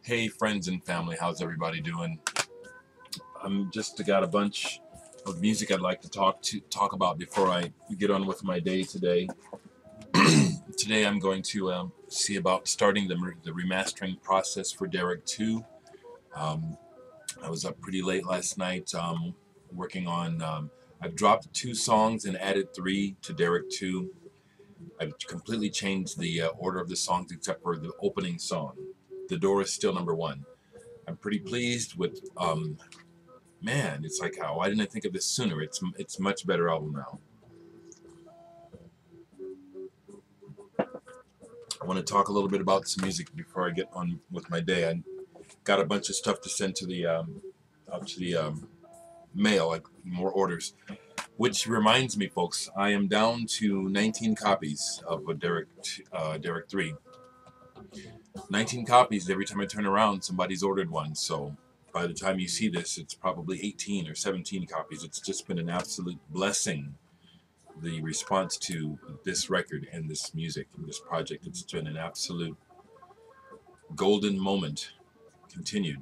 Hey friends and family, how's everybody doing? I'm just got a bunch of music I'd like to talk about before I get on with my day today. Today I'm going to see about starting the remastering process for Dereck 2. I was up pretty late last night working on. I've dropped 2 songs and added 3 to Dereck 2. I've completely changed the order of the songs except for the opening song. The Door is still number 1. I'm pretty pleased with. Man, it's like, how why didn't I think of this sooner? It's much better album now. I want to talk a little bit about some music before I get on with my day. I got a bunch of stuff to send to the out to the mail, like more orders. Which reminds me, folks, I am down to 19 copies of a Dereck 3. 19 copies. Every time I turn around, somebody's ordered one. So by the time you see this, it's probably 18 or 17 copies. It's just been an absolute blessing, the response to this record and this music and this project. It's been an absolute golden moment. Continued.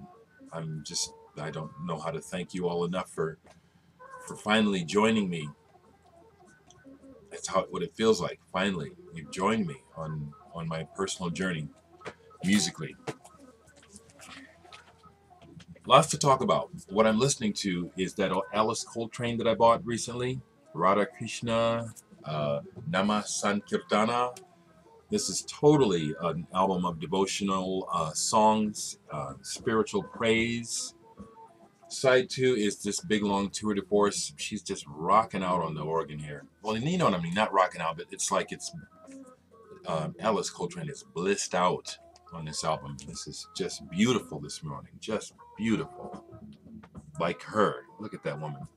I don't know how to thank you all enough for finally joining me. That's what it feels like. Finally, you've joined me on my personal journey musically. Lots to talk about. What I'm listening to is that Alice Coltrane that I bought recently, Radha Krishna, Nama Sankirtana. This is totally an album of devotional songs, spiritual praise. Side 2 is this big long tour de force. She's just rocking out on the organ here. Well, you know what I mean, not rocking out, but it's like Alice Coltrane is blissed out on this album. This is just beautiful this morning. Just beautiful. Like her. Look at that woman.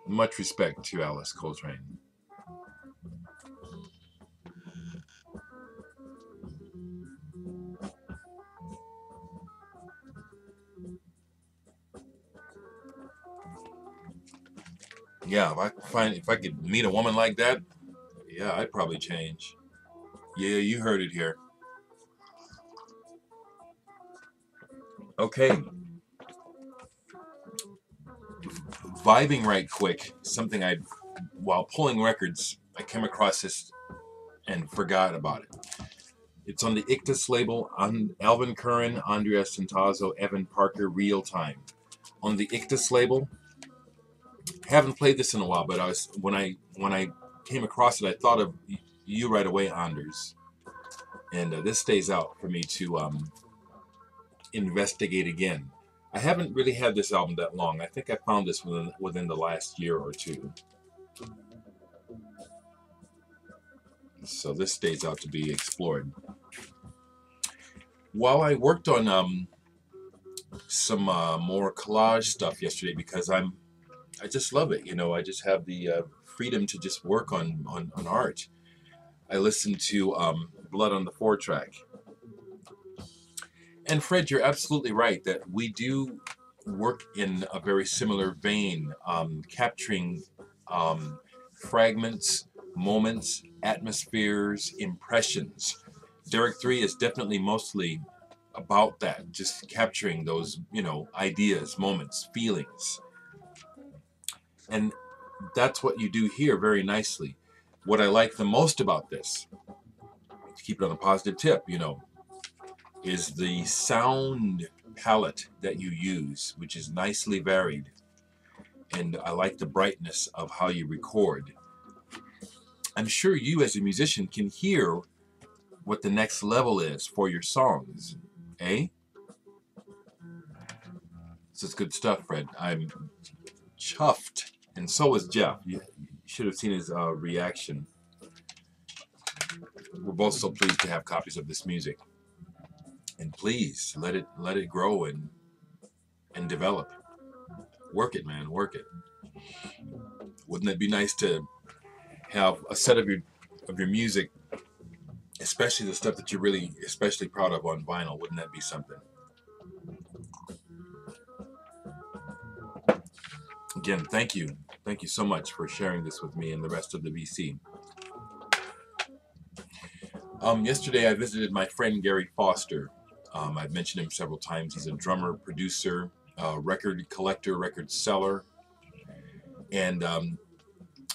Much respect to Alice Coltrane. Yeah, if I could meet a woman like that, yeah, I'd probably change. Yeah, you heard it here. Okay. Vibing right quick, something while pulling records, I came across this and forgot about it. It's on the Ictus label, on Alvin Curran, Andrea Centazzo, Evan Parker, Real Time. On the Ictus label, haven't played this in a while, but when I came across it, I thought of you right away, Anders. And this stays out for me to investigate again. I haven't really had this album that long. I think I found this within the last year or two. So this stays out to be explored. While I worked on some more collage stuff yesterday, because I just love it. You know, I just have the freedom to just work on art. I listened to Blood on the 4-track. And Fred, you're absolutely right that we do work in a very similar vein, capturing fragments, moments, atmospheres, impressions. Dereck 3 is definitely mostly about that, just capturing those, ideas, moments, feelings. And that's what you do here very nicely. What I like the most about this, to keep it on a positive tip, is the sound palette that you use, which is nicely varied. And I like the brightness of how you record. I'm sure you as a musician can hear what the next level is for your songs, eh? This is good stuff, Fred. I'm chuffed. And so is Jeff. You should have seen his reaction. We're both so pleased to have copies of this music. And please let it grow and develop. Work it, man. Work it. Wouldn't it be nice to have a set of your music, especially the stuff that you're really especially proud of, on vinyl? Wouldn't that be something? Again, thank you so much for sharing this with me and the rest of the VC. Yesterday I visited my friend Gary Foster. I've mentioned him several times. He's a drummer, producer, record collector, record seller, and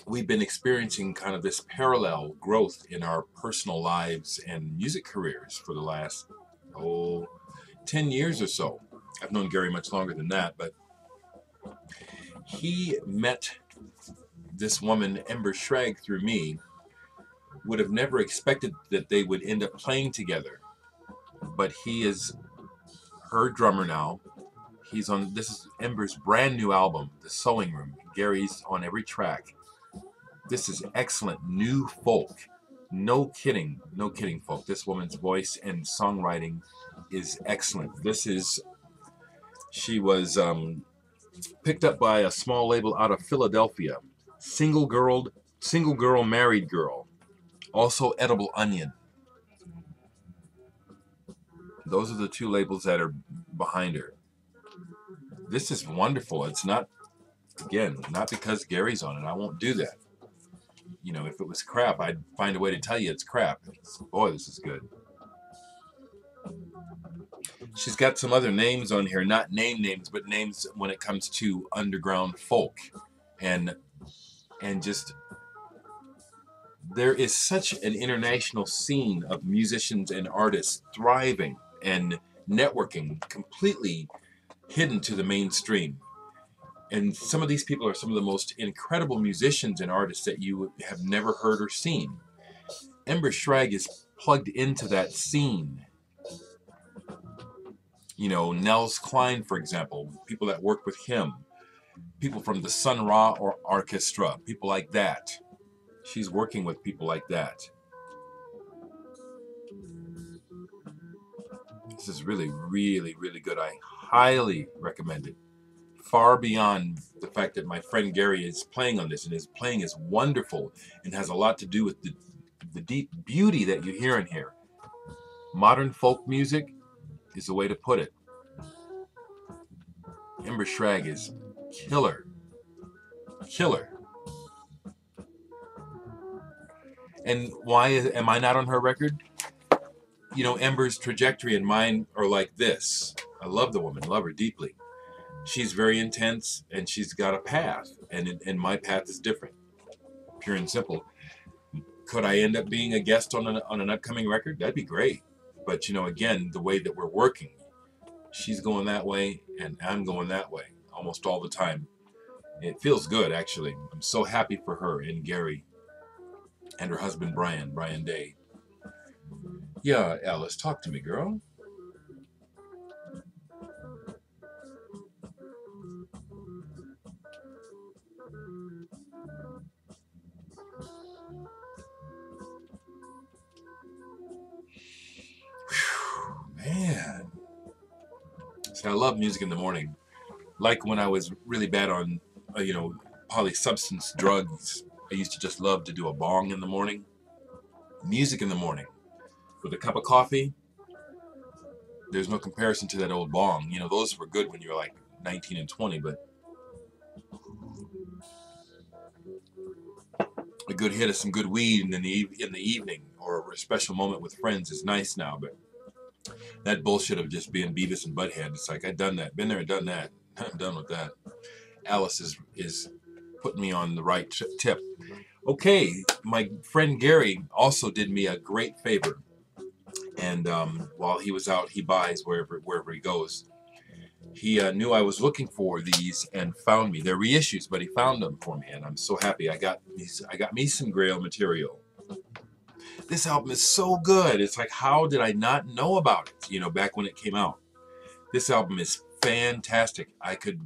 we've been experiencing kind of this parallel growth in our personal lives and music careers for the last 10 years or so. I've known Gary much longer than that, but he met this woman, Ember Schrag, through me. Would have never expected that they would end up playing together, but he is her drummer now. This is Ember's brand new album, The Sewing Room. Gary's on every track. This is excellent new folk. No kidding, folk. This woman's voice and songwriting is excellent. She was picked up by a small label out of Philadelphia. Single girl, married girl. Also Edible Onion. Those are the two labels that are behind her. This is wonderful. It's not, again, not because Gary's on it. I won't do that. You know, if it was crap, I'd find a way to tell you it's crap. Boy, this is good. She's got some other names on here, not names, but names when it comes to underground folk. And just, there is such an international scene of musicians and artists thriving and networking, completely hidden to the mainstream. And some of these people are some of the most incredible musicians and artists that you have never heard or seen. Ember Schrag is plugged into that scene. You know, Nels Cline, for example, people that work with him, people from the Sun Ra or Orchestra, people like that. She's working with people like that. This is really, really, really good. I highly recommend it. Far beyond the fact that my friend Gary is playing on this, and his playing is wonderful and has a lot to do with the deep beauty that you hear in here. Modern folk music is the way to put it. Ember Schrag is killer. Killer. And why am I not on her record? You know, Ember's trajectory and mine are like this. I love the woman, love her deeply. She's very intense, and she's got a path, and my path is different. Pure and simple. Could I end up being a guest on an upcoming record? That'd be great. But, you know, again, the way that we're working, she's going that way, and I'm going that way almost all the time. It feels good, actually. I'm so happy for her and Gary and her husband, Brian Day. Yeah, Alice, talk to me, girl. Man. See, I love music in the morning. Like when I was really bad on, polysubstance drugs, I used to just love to do a bong in the morning. Music in the morning with a cup of coffee. There's no comparison to that old bong. You know, those were good when you were like 19 and 20, but a good hit of some good weed in the evening or a special moment with friends is nice now, but that bullshit of just being Beavis and Butthead, it's like, I've done that, been there and done that. I'm done with that. Alice is putting me on the right tip. Okay, my friend Gary also did me a great favor, and while he was out, he buys wherever he goes. He knew I was looking for these and found me. They're reissues, but he found them for me, and I'm so happy. I got me some Grail material. This album is so good. It's like, how did I not know about it, you know, back when it came out? This album is fantastic. I could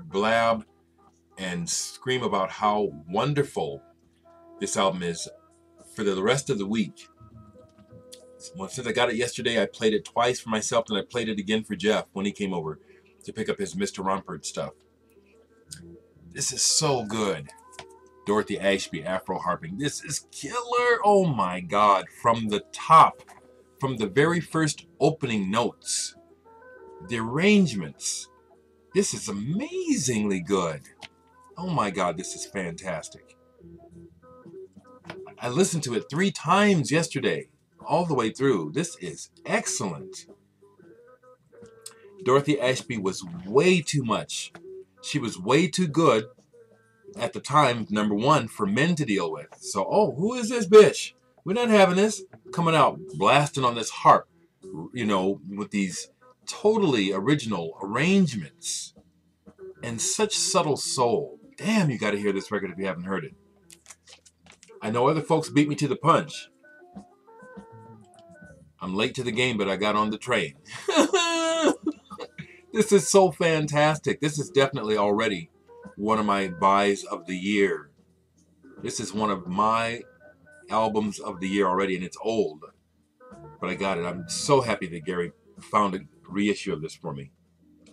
blab and scream about how wonderful this album is for the rest of the week. Since I got it yesterday, I played it twice for myself, and I played it again for Jeff when he came over to pick up his Mr. Rompert stuff. This is so good. Dorothy Ashby, Afro harping. This is killer. Oh my God. From the top, from the very first opening notes, the arrangements. This is amazingly good. Oh my God, this is fantastic. I listened to it 3 times yesterday. all the way through. This is excellent. Dorothy Ashby was way too much. She was way too good at the time, number one, for men to deal with. So, oh, who is this bitch? We're not having this. Coming out blasting on this harp, you know, with these totally original arrangements and such subtle soul. Damn, you got to hear this record if you haven't heard it. I know other folks beat me to the punch. I'm late to the game, but I got on the train. This is so fantastic. This is definitely already one of my buys of the year. This is one of my albums of the year already, and it's old, but I got it. I'm so happy that Gary found a reissue of this for me.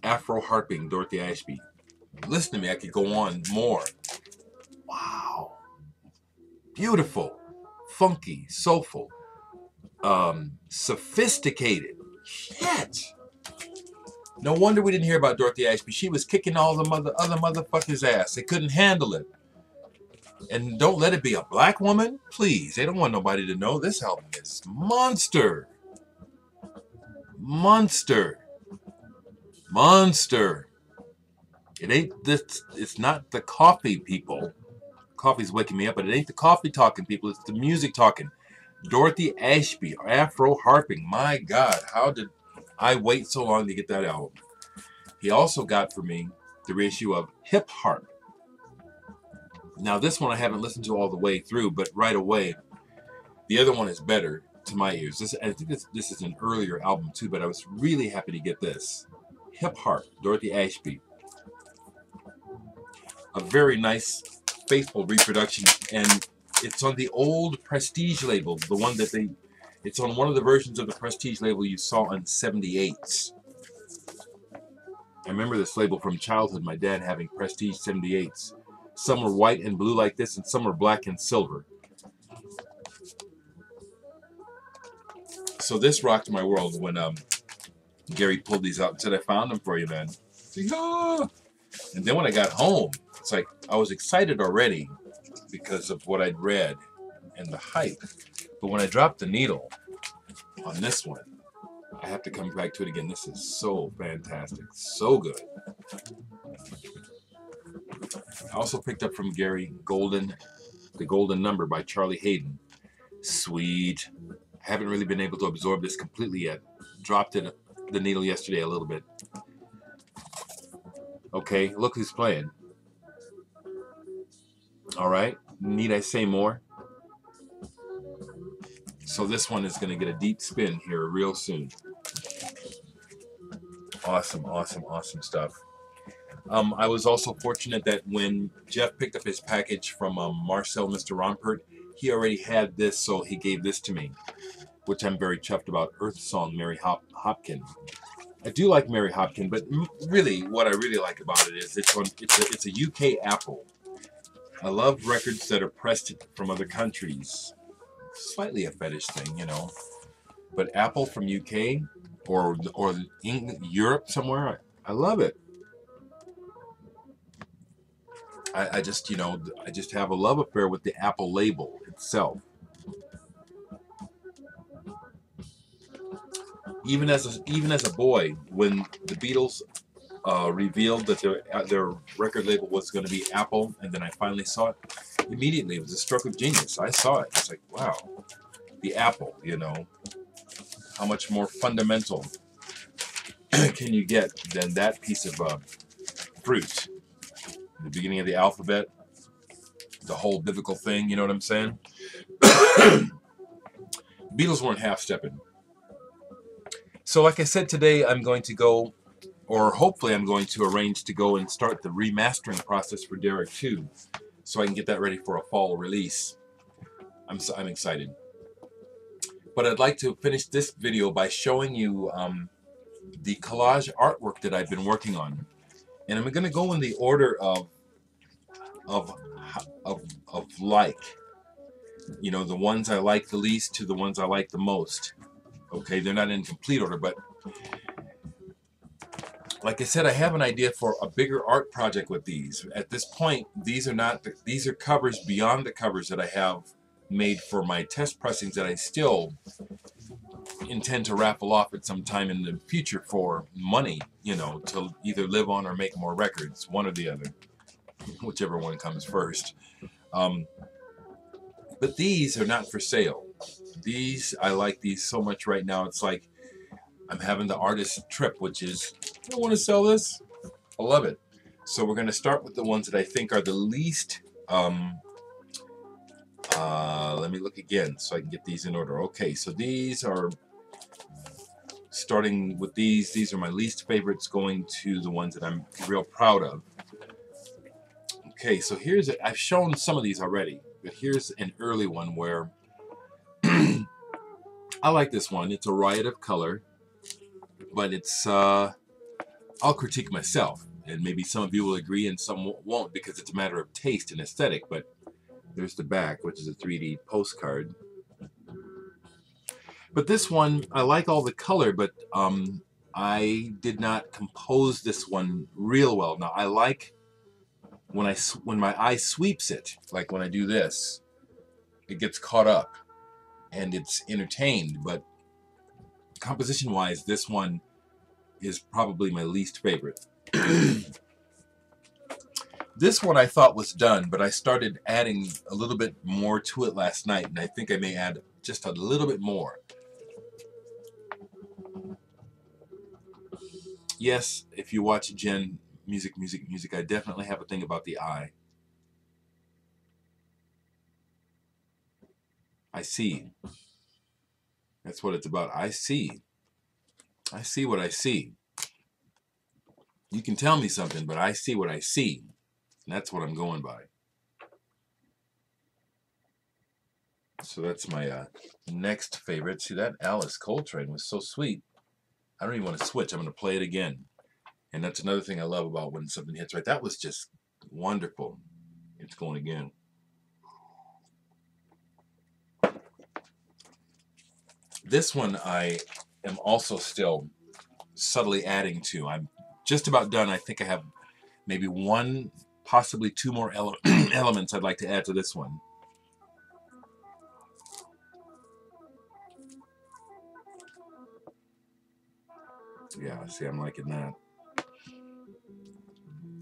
Afro Harping, Dorothy Ashby. Listen to me, I could go on more. Wow. Beautiful, funky, soulful, sophisticated. Shit. No wonder we didn't hear about Dorothy Ashby. She was kicking all the other motherfuckers' ass. They couldn't handle it. And don't let it be a black woman, please. They don't want nobody to know. This album is monster. Monster. Monster. It ain't this. It's not the coffee people. Coffee's waking me up, but it ain't the coffee talking people. It's the music talking. Dorothy Ashby, Afro Harping. My God, how did I wait so long to get that album? He also got for me the reissue of Hip Harp. Now this one I haven't listened to all the way through, but right away, the other one is better to my ears. I think this is an earlier album too, but I was really happy to get this. Hip Harp, Dorothy Ashby. A very nice, faithful reproduction, and it's on the old Prestige label, the one that it's on one of the versions of the Prestige label you saw on 78s. I remember this label from childhood, my dad having Prestige 78s. Some were white and blue like this, and some were black and silver. So this rocked my world when Gary pulled these out and said, I found them for you, man. Yeah. And then when I got home, it's like I was excited already because of what I'd read and the hype. But when I dropped the needle on this one, I have to come back to it again. This is so fantastic. So good. I also picked up from Gary The Golden Number by Charlie Hayden. Sweet. Haven't really been able to absorb this completely yet. Dropped it the needle yesterday a little bit. Okay, look who's playing. Alright, need I say more? So this one is going to get a deep spin here real soon. Awesome, awesome, awesome stuff. I was also fortunate that when Jeff picked up his package from Marcel Mr. Rompert, he already had this, so he gave this to me, which I'm very chuffed about. Earth Song, Mary Hopkin. I do like Mary Hopkin, but really, what I really like about it is it's a UK Apple. I love records that are pressed from other countries. Slightly a fetish thing, you know. But Apple from UK or England, Europe somewhere, I love it. I just, you know, I just have a love affair with the Apple label itself. Even as a boy, when the Beatles revealed that their record label was going to be Apple, and then I finally saw it, immediately it was a stroke of genius. I saw it. It's like, wow, the Apple, you know, how much more fundamental can you get than that piece of fruit? The beginning of the alphabet, the whole biblical thing, you know what I'm saying? Beatles weren't half-stepping. So like I said, today I'm going to go, or hopefully I'm going to arrange to go and start the remastering process for Dereck 2, so I can get that ready for a fall release. I'm excited. But I'd like to finish this video by showing you the collage artwork that I've been working on. And I'm going to go in the order of like. You know, the ones I like the least to the ones I like the most. Okay, they're not in complete order, but like I said, I have an idea for a bigger art project with these. At this point, these are covers beyond the covers that I have made for my test pressings that I still intend to raffle off at some time in the future for money, you know, to either live on or make more records, one or the other, whichever one comes first. But these are not for sale. These, I like these so much right now. It's like I'm having the artist trip, which is, I want to sell this. I love it. So we're going to start with the ones that I think are the least, let me look again so I can get these in order. Okay, so these are, starting with these are my least favorites, going to the ones that I'm real proud of. Okay, so here's, I've shown some of these already, but here's an early one where I like this one. It's a riot of color, but it's, I'll critique myself, and maybe some of you will agree and some won't because it's a matter of taste and aesthetic, but there's the back, which is a 3D postcard. But this one, I like all the color, but I did not compose this one real well. Now, I like when my eye sweeps it, like when I do this, it gets caught up and it's entertained, but composition-wise, this one is probably my least favorite. This one I thought was done, but I started adding a little bit more to it last night, and I think I may add just a little bit more. Yes, if you watch Jen Music, I definitely have a thing about the eye. I see. That's what it's about. I see. I see what I see. You can tell me something, but I see what I see. And that's what I'm going by. So that's my next favorite. See, that Alice Coltrane was so sweet. I don't even want to switch. I'm going to play it again. And that's another thing I love about when something hits right. That was just wonderful. It's going again. This one I am also still subtly adding to. I'm just about done. I think I have maybe one, possibly two more elements I'd like to add to this one. Yeah, see, I'm liking that.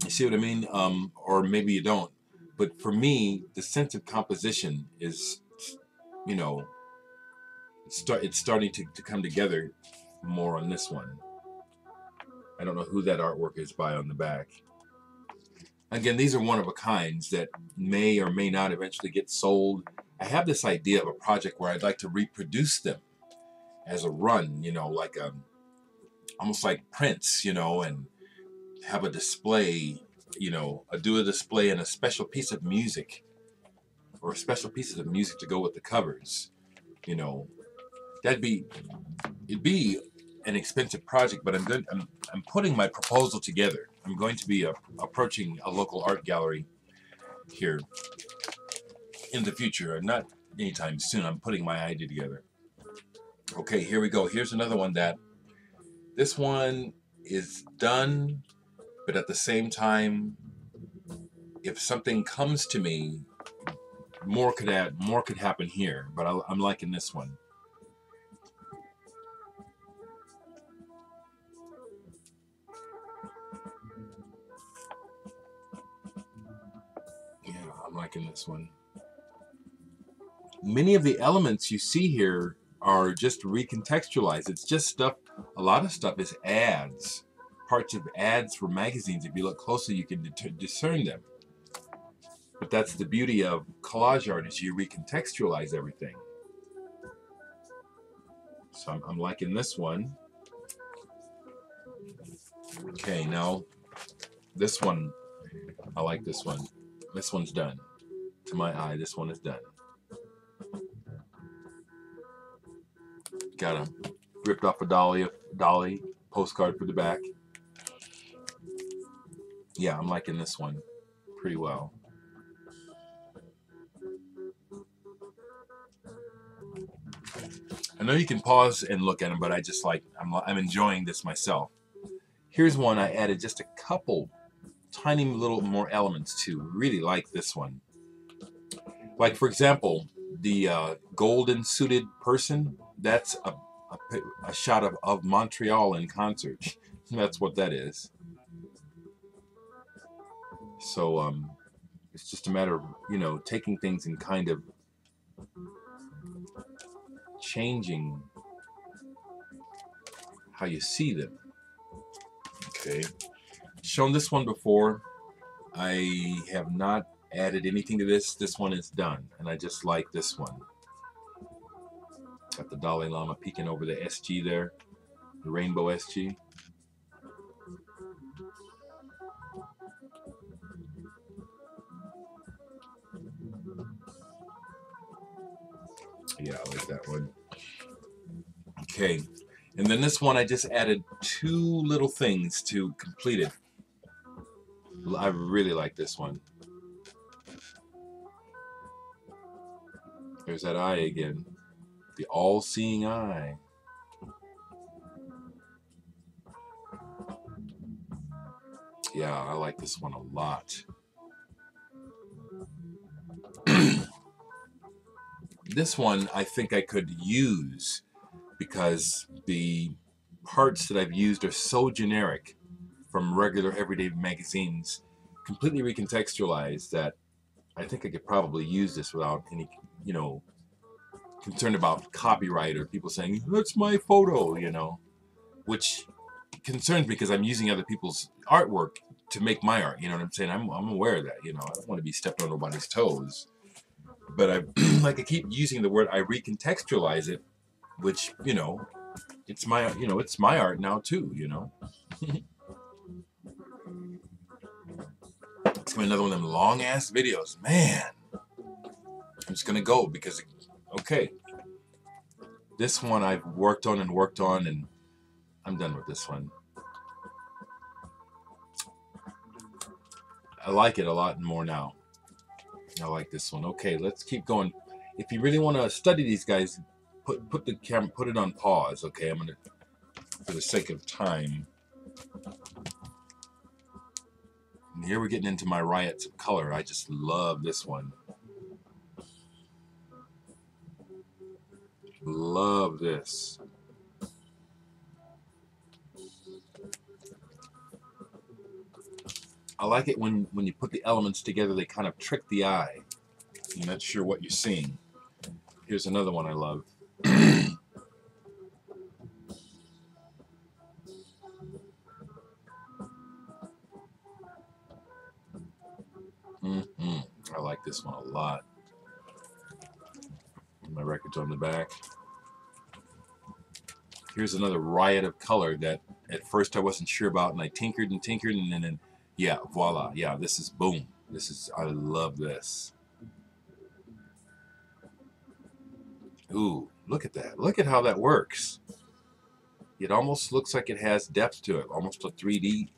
You see what I mean? Or maybe you don't. But for me, the sense of composition is, you know, it's starting to come together more on this one. I don't know who that artwork is by on the back. Again, these are one-of-a-kinds that may or may not eventually get sold. I have this idea of a project where I'd like to reproduce them as a run, you know, like almost like prints, you know, and have a display, you know, do a display and a special piece of music, or special pieces of music to go with the covers, you know. It'd be an expensive project, but I'm putting my proposal together. I'm going to be approaching a local art gallery here in the future, not anytime soon. I'm putting my idea together. Okay, here we go. Here's another one that, this one is done, but at the same time, if something comes to me, more could happen here, but I'm liking this one. Yeah, I'm liking this one. Many of the elements you see here are just recontextualized. It's just stuff, a lot of stuff is ads, parts of ads for magazines. If you look closely, you can discern them. But that's the beauty of collage art, is you recontextualize everything. So I'm liking this one. Okay, now this one, I like this one. This one's done. To my eye, this one is done. Got a ripped off a dolly postcard for the back. Yeah, I'm liking this one pretty well. I know you can pause and look at them, but I just like, I'm enjoying this myself. Here's one I added just a couple tiny little more elements to. Really like this one. Like, for example, the golden suited person, that's a shot of Montreal in concert. That's what that is. So it's just a matter of, you know, taking things and kind of changing how you see them. Okay, shown this one before. I have not added anything to this. This one is done, and I just like this one. Got the Dalai Lama peeking over the SG there, the rainbow SG. Yeah, I like that one. Okay, and then this one I just added 2 little things to complete it. I really like this one. There's that eye again, the all-seeing eye. Yeah, I like this one a lot. This one I think I could use because the parts that I've used are so generic from regular everyday magazines, completely recontextualized, that I think I could probably use this without any, you know, concern about copyright or people saying, that's my photo, you know, which concerns me because I'm using other people's artwork to make my art, you know what I'm saying? I'm aware of that, you know, I don't want to be stepped on nobody's toes. But I like I keep using the word, I recontextualize it, which, you know, it's my, you know, it's my art now too, you know. It's gonna be another one of them long ass videos, man. I'm just gonna go because, okay, this one I've worked on and I'm done with this one. I like it a lot more now. I like this one. Okay, let's keep going. If you really want to study these guys, put the camera, put it on pause. Okay, I'm gonna, for the sake of time. And here we're getting into my riots of color. I just love this one. Love this. I like it when you put the elements together, they kind of trick the eye. You're not sure what you're seeing. Here's another one I love. I like this one a lot. My record's on the back. Here's another riot of color that at first I wasn't sure about, and I tinkered and tinkered, and then yeah, voila. Yeah, this is boom. This is, I love this. Ooh, look at that. Look at how that works. It almost looks like it has depth to it, almost a 3D.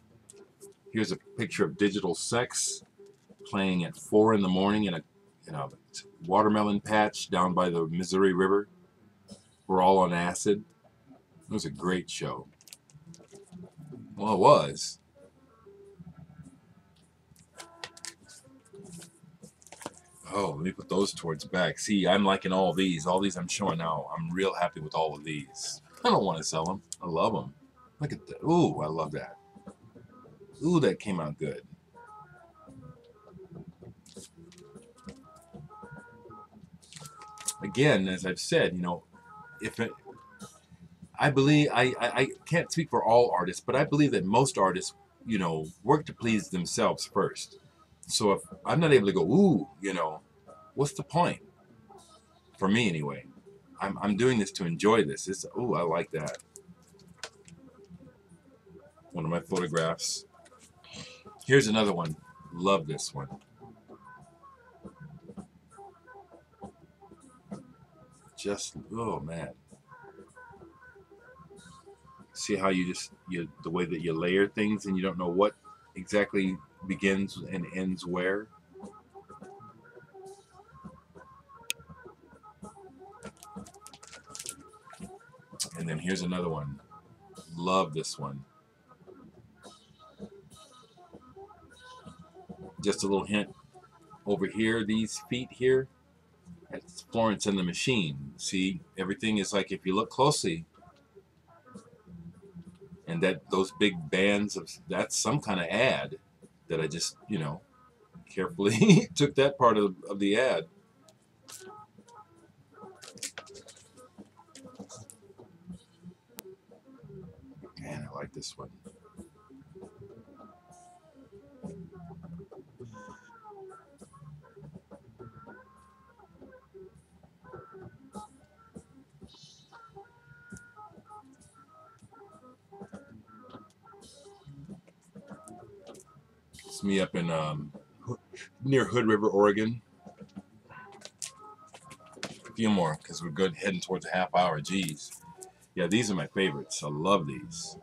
Here's a picture of Digital Sex playing at 4 in the morning in a watermelon patch down by the Missouri River. We're all on acid. It was a great show. Well, it was. Oh, let me put those towards back. See, I'm liking all these. All these I'm showing now. I'm real happy with all of these. I don't want to sell them. I love them. Look at that. Ooh, I love that. Ooh, that came out good. Again, as I've said, you know, I believe, I can't speak for all artists, but I believe that most artists, you know, work to please themselves first. So if I'm not able to go, ooh, you know, what's the point? For me, anyway. I'm doing this to enjoy this. It's, ooh, I like that. One of my photographs. Here's another one. Love this one. Just, oh man. See how you just, the way that you layer things and you don't know what exactly begins and ends where. And then here's another one. Love this one. Just a little hint over here, these feet here, that's Florence and the Machine. See, everything is like, if you look closely, and that those big bands of, that's some kind of ad that I just, you know, carefully took that part of the ad. Man, I like this one. It's me up in near Hood River, Oregon. A few more, because we're good heading towards a half hour. Geez. Yeah, these are my favorites. I love these.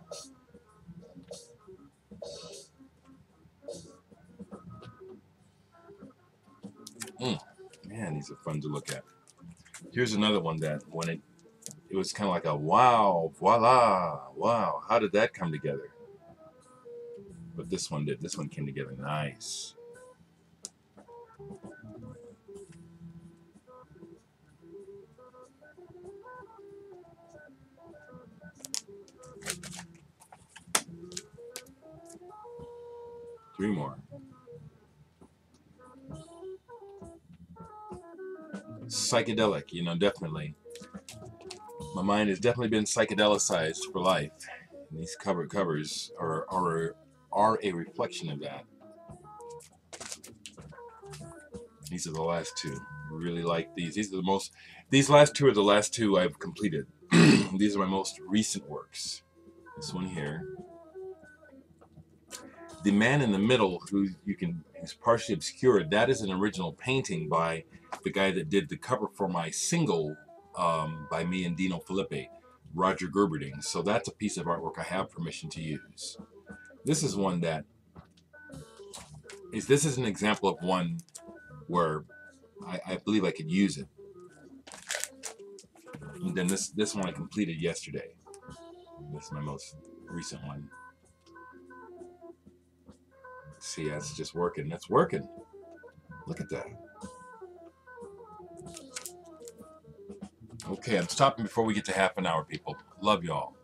Man, these are fun to look at. Here's another one that when it was kind of like a wow, voila, wow. How did that come together? But this one did. This one came together nice. Three more. Psychedelic, you know, definitely. My mind has definitely been psychedelicized for life. And these covers are a reflection of that. These are the last two. Really like these. These are the most. These last two are the last two I've completed. These are my most recent works. This one here. The man in the middle, who's partially obscured, that is an original painting by the guy that did the cover for my single by me and Dino Filippi, Roger Gerberding. So that's a piece of artwork I have permission to use. This is one that this is an example of one where I believe I could use it. And then this one I completed yesterday. This is my most recent one. See, that's just working. That's working. Look at that. Okay, I'm stopping before we get to half an hour, people. Love y'all.